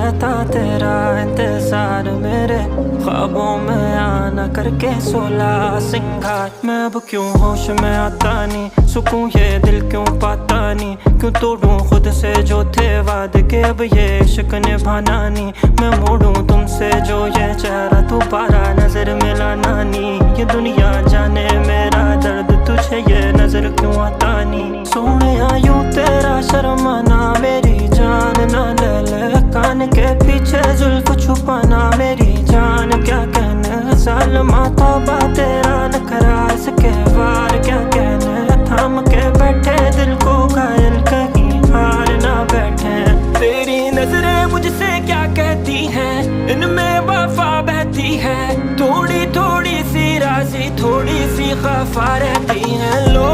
रहता तेरा इंतजार, मेरे ख्वाबों में आना करके 16 सिंगार। मैं अब क्यों होश में आता नहीं, सुकून ये दिल क्यों पाता नहीं, क्यों तोड़ूं खुद से जो थे वादे के, अब ये इश्क निभाना नहीं। मैं मोड़ूं तुमसे जो ये चेहरा, दोबारा नजर मिलाना नहीं। ये दुनिया जाने मेरा दर्द, तुझे ये नजर क्यों आता नहीं। सोने यूं तेरा शर्माना मेरी जान ना ले ले, कान के पीछे जुल्फ छुपाना मेरी जान। क्या कहने जालिमा तौबा तेरा नखरा, इसके वार क्या कहने। थाम के बैठे दिल को घायल, कहीं हार ना बैठे। तेरी नजरें मुझसे क्या कहती हैं, इनमें वफा बहती है। थोड़ी थोड़ी सी राज़ी, थोड़ी सी खफा रहती है। लो